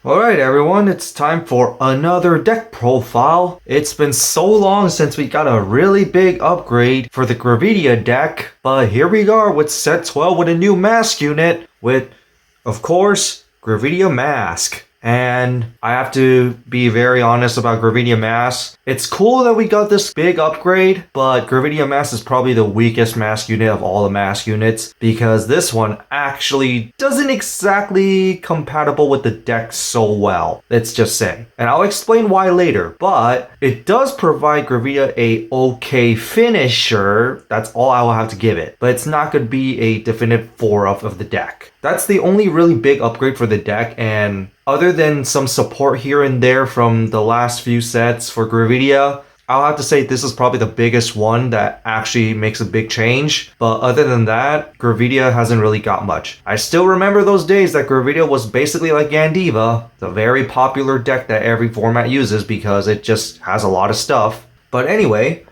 Alright everyone, it's time for another deck profile. It's been so long since we got a really big upgrade for the Gravidia deck, but here we are with set 12 with a new Masque unit with, of course, Gravidia Masque. And I have to be very honest about Gravidia Masque. It's cool that we got this big upgrade, but Gravidia Masque is probably the weakest Masque unit of all the Masque units because this one actually doesn't exactly compatible with the deck so well, let's just say. And I'll explain why later, but it does provide Gravidia a okay finisher. That's all I will have to give it, but it's not going to be a definite 4-up of the deck. That's the only really big upgrade for the deck, and other than some support here and there from the last few sets for Gravidia, I'll have to say this is probably the biggest one that actually makes a big change. But other than that, Gravidia hasn't really got much. I still remember those days that Gravidia was basically like Gandiva, the very popular deck that every format uses because it just has a lot of stuff. But anyway,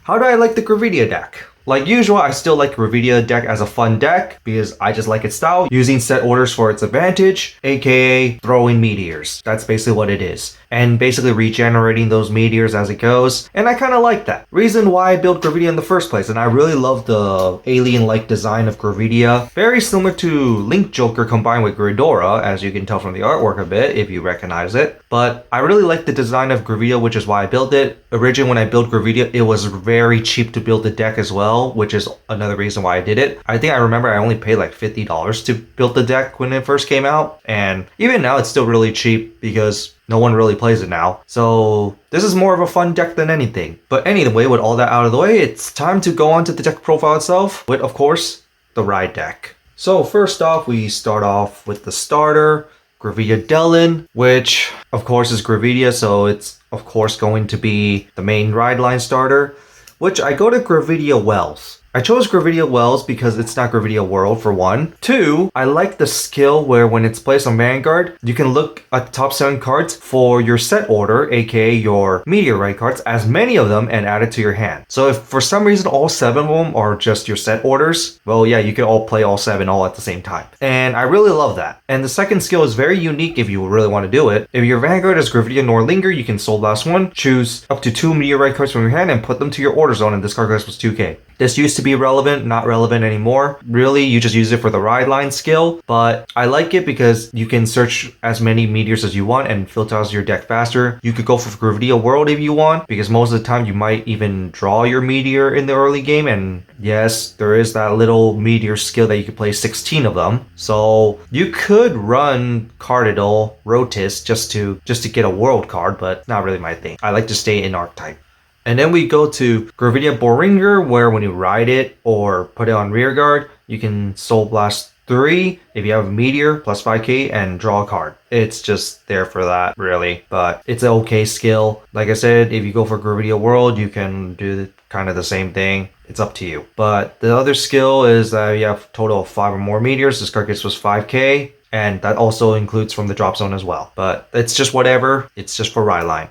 how do I like the Gravidia deck? Like usual, I still like Gravidia deck as a fun deck because I just like its style, using set orders for its advantage, aka throwing meteors. That's basically what it is. And basically regenerating those meteors as it goes. And I kind of like that. Reason why I built Gravidia in the first place, and I really love the alien-like design of Gravidia. Very similar to Link Joker combined with Gridora, as you can tell from the artwork a bit, if you recognize it. But I really like the design of Gravidia, which is why I built it. Originally, when I built Gravidia, it was very cheap to build the deck as well, which is another reason why I did it. I think I remember I only paid like $50 to build the deck when it first came out. And even now, it's still really cheap because no one really plays it now. So this is more of a fun deck than anything. But anyway, with all that out of the way, it's time to go on to the deck profile itself with, of course, the Ride deck. So first off, we start off with the starter, Gravidia Delin, which of course is Gravidia, so it's of course going to be the main Ride line starter, which I go to Gravidia Wells. I chose Gravidia Wells because it's not Gravidia World, for one. Two, I like the skill where when it's placed on Vanguard, you can look at the top 7 cards for your set order, aka your meteorite cards, as many of them, and add it to your hand. So if for some reason all 7 of them are just your set orders, well yeah, you can all play all 7 all at the same time. And I really love that. And the second skill is very unique if you really want to do it. If your Vanguard is Gravidia Nordlinger, you can Soul Blast 1, choose up to 2 meteorite cards from your hand and put them to your order zone, and discard cards plus 2k. This used to be relevant, not relevant anymore. Really, you just use it for the Ride line skill, but I like it because you can search as many meteors as you want and filter out your deck faster. You could go for Gravidia World if you want, because most of the time you might even draw your meteor in the early game, and yes, there is that little meteor skill that you could play 16 of them. So you could run Cardidol, Rotis just to get a world card, but not really my thing. I like to stay in archetype. And then we go to Gravidia Boringer, where when you ride it or put it on rear guard, you can Soul Blast 3 if you have a meteor plus 5k and draw a card. It's just there for that, really, but it's an okay skill. Like I said, if you go for Gravidia World, you can do kind of the same thing. It's up to you. But the other skill is that you have a total of 5 or more meteors. This card gets plus 5k, and that also includes from the drop zone as well. But it's just whatever. It's just for Ride line.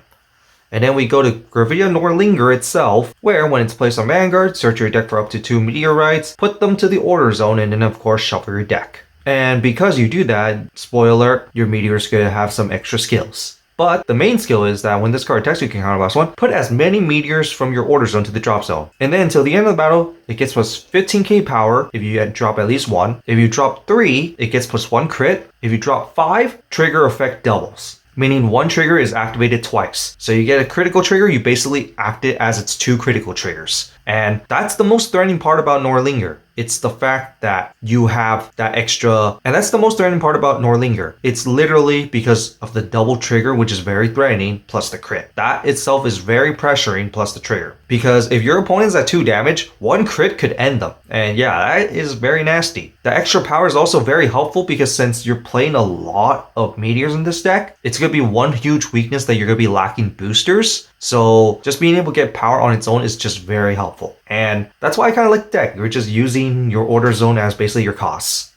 And then we go to Gravidia Nordlinger itself, where when it's placed on Vanguard, search your deck for up to 2 meteorites, put them to the order zone, and then of course shuffle your deck. And because you do that, spoiler alert, your meteor's gonna have some extra skills. But the main skill is that when this card attacks, you can counterblast 1, put as many meteors from your order zone to the drop zone. And then until the end of the battle, it gets plus 15k power if you drop at least 1. If you drop 3, it gets plus 1 crit. If you drop 5, trigger effect doubles, meaning one trigger is activated twice. So you get a critical trigger, you basically act it as its 2 critical triggers. And that's the most threatening part about Nordlinger. It's the fact that you have that extra, and that's the most threatening part about Nordlinger. It's literally because of the double trigger, which is very threatening, plus the crit. That itself is very pressuring, plus the trigger. Because if your opponent's at 2 damage, 1 crit could end them. And yeah, that is very nasty. The extra power is also very helpful because since you're playing a lot of meteors in this deck, it's going to be one huge weakness that you're going to be lacking boosters. So just being able to get power on its own is just very helpful. And that's why I kind of like the deck. You're just using your order zone as basically your costs.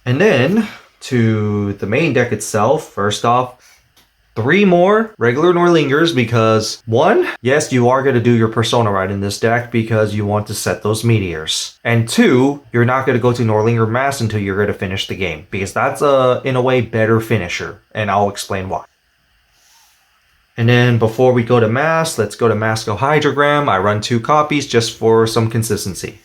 And then to the main deck itself, first off, 3 more regular Nordlingers because 1, yes, you are going to do your Persona ride in this deck because you want to set those meteors. And 2, you're not going to go to Nordlinger Masque until you're going to finish the game because that's in a way, better finisher. And I'll explain why. And then before we go to Masque, let's go to Masque Hydrogram. I run 2 copies just for some consistency.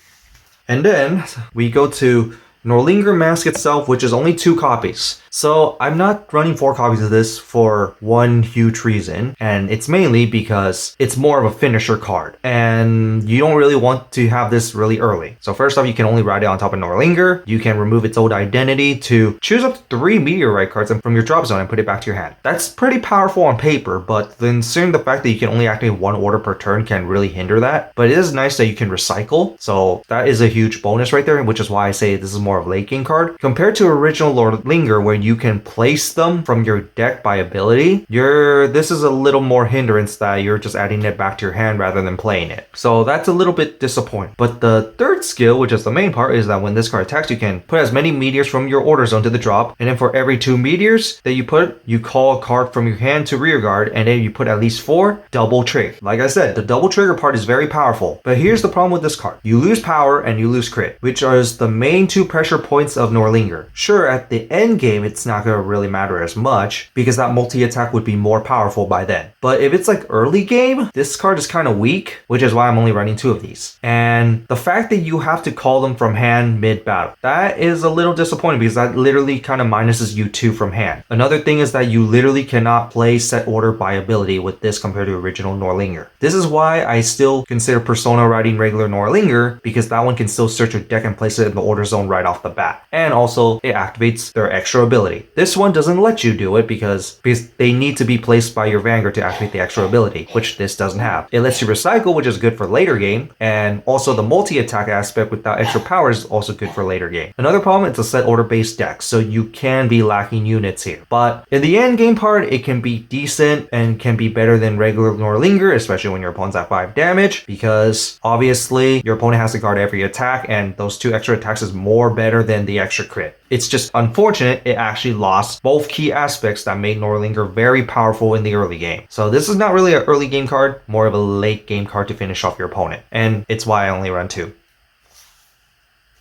And then we go to Nordlinger Masque itself, which is only 2 copies. So I'm not running 4 copies of this for one huge reason, and it's mainly because it's more of a finisher card, and you don't really want to have this really early. So first off, you can only ride it on top of Nordlinger. You can remove its old identity to choose up to 3 meteorite cards from your drop zone and put it back to your hand. That's pretty powerful on paper, but considering the fact that you can only activate 1 order per turn can really hinder that. But it is nice that you can recycle, so that is a huge bonus right there, which is why I say this is more of a late game card. Compared to original Nordlinger, where you can place them from your deck by ability, this is a little more hindrance that you're just adding it back to your hand rather than playing it. So that's a little bit disappointing. But the third skill, which is the main part, is that when this card attacks, you can put as many meteors from your order zone to the drop, and then for every 2 meteors that you put, you call a card from your hand to rear guard, and then you put at least 4 double trigger. Like I said, the double trigger part is very powerful. But here's the problem with this card. You lose power and you lose crit, which are the main 2 pressure points of Nordlinger. Sure, at the end game, it's not going to really matter as much because that multi-attack would be more powerful by then. But if it's like early game, this card is kind of weak, which is why I'm only running 2 of these. And the fact that you have to call them from hand mid-battle, that is a little disappointing because that literally kind of minuses you 2 from hand. Another thing is that you literally cannot play set order by ability with this compared to original Nordlinger. This is why I still consider Persona riding regular Nordlinger, because that one can still search your deck and place it in the order zone right off the bat. And also, it activates their extra ability. This one doesn't let you do it because they need to be placed by your Vanguard to activate the extra ability, which this doesn't have. It lets you recycle, which is good for later game, and also the multi-attack aspect without extra power is also good for later game. Another problem, it's a set order based deck, so you can be lacking units here. But in the end game part, it can be decent and can be better than regular Nordlinger, especially when your opponent's at 5 damage, because obviously your opponent has to guard every attack, and those 2 extra attacks is more better than the extra crit. It's just unfortunate it actually lost both key aspects that made Nordlinger very powerful in the early game. So this is not really an early game card, more of a late game card to finish off your opponent. And it's why I only run 2.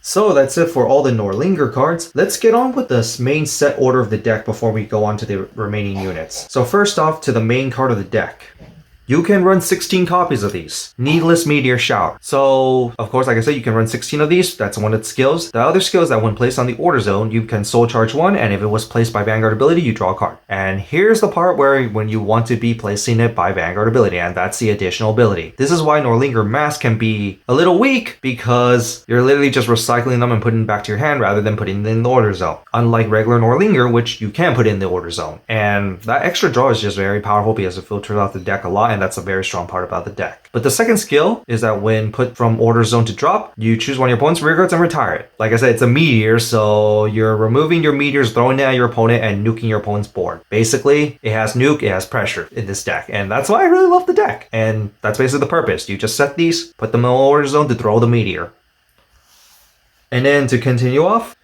So that's it for all the Nordlinger cards. Let's get on with the main set order of the deck before we go on to the remaining units. So first off, to the main card of the deck. You can run 16 copies of these. Needless Meteor Shower. So, of course, like I said, you can run 16 of these. That's one of the skills. The other skill is that when placed on the order zone, you can soul charge 1, and if it was placed by Vanguard ability, you draw a card. And here's the part where when you want to be placing it by Vanguard ability, and that's the additional ability. This is why Nordlinger Masque can be a little weak, because you're literally just recycling them and putting them back to your hand rather than putting them in the order zone. Unlike regular Nordlinger, which you can put in the order zone. And that extra draw is just very powerful because it filters out the deck a lot, and that's a very strong part about the deck. But the second skill is that when put from order zone to drop, you choose one of your opponent's rear guards and retire it. Like I said, it's a meteor, so you're removing your meteors, throwing it at your opponent, and nuking your opponent's board. Basically, it has nuke, it has pressure in this deck, and that's why I really love the deck. And that's basically the purpose. You just set these, put them in order zone to throw the meteor. And then to continue off,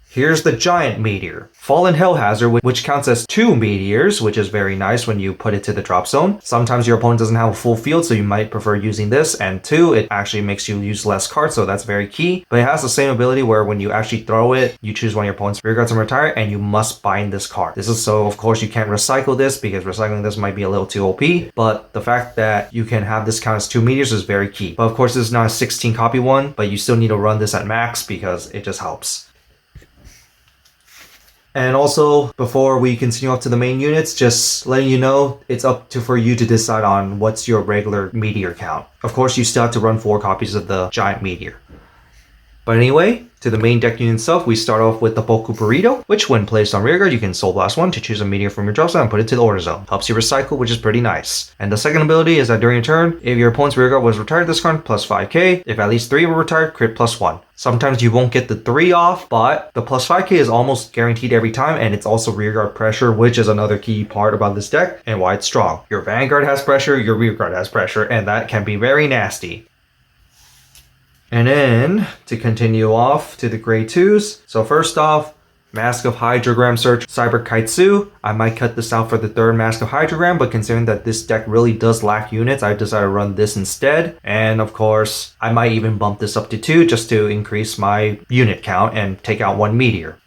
here's the giant meteor. Fallen Hell Hazard, which counts as 2 meteors, which is very nice when you put it to the drop zone. Sometimes your opponent doesn't have a full field, so you might prefer using this. And 2, it actually makes you use less cards, so that's very key. But it has the same ability where when you actually throw it, you choose one of your opponent's rear guards and retire, and you must bind this card. This is so, of course, you can't recycle this because recycling this might be a little too OP. But the fact that you can have this count as 2 meteors is very key. But of course, this is not a 16 copy one, but you still need to run this at max because it just helps. And also, before we continue up to the main units, just letting you know, it's up to for you to decide on what's your regular meteor count. Of course, you still have to run 4 copies of the giant meteor. But anyway, to the main deck unit itself, we start off with the Boku Burrito, which when placed on rearguard, you can Soul Blast 1 to choose a meteor from your drop zone and put it to the order zone. Helps you recycle, which is pretty nice. And the second ability is that during your turn, if your opponent's rearguard was retired this turn, plus 5k. If at least 3 were retired, crit plus 1. Sometimes you won't get the 3 off, but the plus 5k is almost guaranteed every time, and it's also rearguard pressure, which is another key part about this deck and why it's strong. Your Vanguard has pressure, your rearguard has pressure, and that can be very nasty. And then, to continue off to the grade 2s. So first off, Masque of Hydrogram Search, Cyber Kaitsu. I might cut this out for the third Masque of Hydrogram, but considering that this deck really does lack units, I decided to run this instead. And of course, I might even bump this up to 2 just to increase my unit count and take out 1 meteor.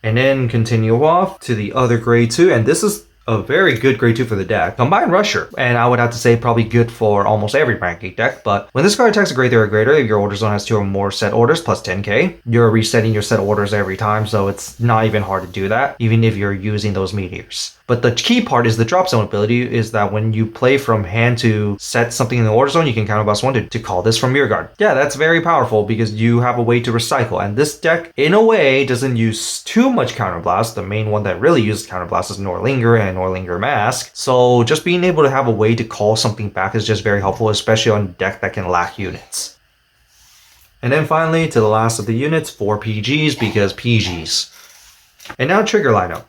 And then continue off to the other grade 2, and this is a very good grade 2 for the deck. Combined Rusher, and I would have to say probably good for almost every rank 8 deck, but when this card attacks a grade 3 or greater, if your order zone has 2 or more set orders plus 10k, you're resetting your set orders every time, so it's not even hard to do that, even if you're using those meteors. But the key part is the drop zone ability is that when you play from hand to set something in the order zone, you can counterblast 1 to call this from your guard. Yeah, that's very powerful because you have a way to recycle. And this deck, in a way, doesn't use too much counterblast. The main one that really uses counterblast is Nordlinger and Nordlinger Masque. So just being able to have a way to call something back is just very helpful, especially on a deck that can lack units. And then finally, to the last of the units, 4 PGs because PGs. And now trigger lineup.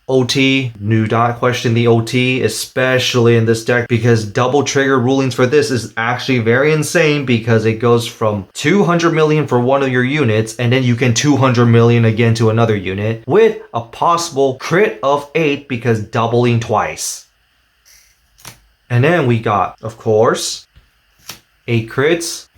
OT, do not question the OT, especially in this deck, because double trigger rulings for this is actually very insane because it goes from 200 million for one of your units and then you can 200 million again to another unit with a possible crit of 8 because doubling twice. And then we got, of course, 8 crits,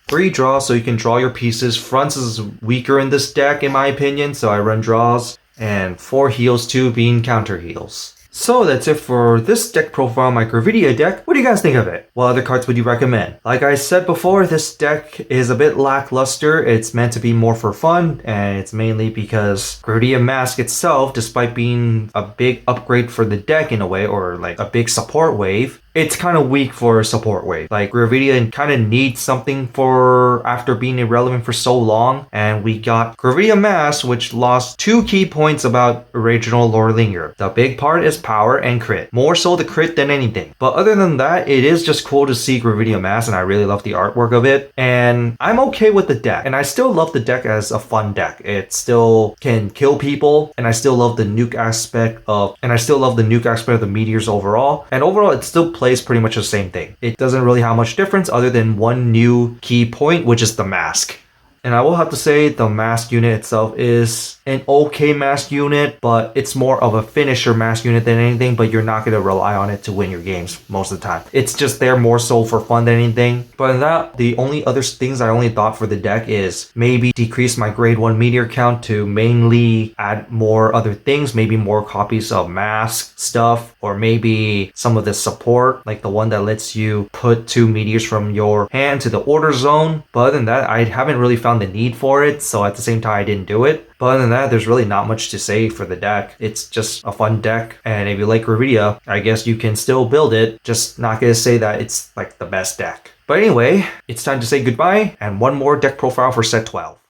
3 draws so you can draw your pieces. Fronts is weaker in this deck in my opinion, so I run draws. And 4 heals, 2 being counter heals. So that's it for this deck profile, my Gravidia deck. What do you guys think of it? What other cards would you recommend? Like I said before, this deck is a bit lackluster. It's meant to be more for fun, and it's mainly because Gravidia Masque itself, despite being a big upgrade for the deck in a way, or like a big support wave, it's kind of weak for a support wave. Like Gravidia kind of needs something for after being irrelevant for so long, and we got Gravidia Masque, which lost 2 key points about original Nordlinger. The big part is power and crit, more so the crit than anything. But other than that, it is just cool to see Gravidia Masque, and I really love the artwork of it. And I'm okay with the deck, and I still love the deck as a fun deck. It still can kill people, and I still love the nuke aspect of, the meteors overall. And overall, it still plays pretty much the same thing. It doesn't really have much difference other than one new key point, which is the Masque. And I will have to say the Masque unit itself is an okay Masque unit, but it's more of a finisher Masque unit than anything, but you're not going to rely on it to win your games most of the time. It's just there more so for fun than anything. But in that, the only other things I only thought for the deck is maybe decrease my grade 1 meteor count to mainly add more other things, maybe more copies of Masque stuff, or maybe some of the support, like the one that lets you put 2 meteors from your hand to the order zone. But other than that, I haven't really found the need for it, so at the same time I didn't do it. But other than that, there's really not much to say for the deck. It's just a fun deck, and if you like Gravidia, I guess you can still build it, just not gonna say that it's like the best deck. But anyway, it's time to say goodbye, and one more deck profile for set 12.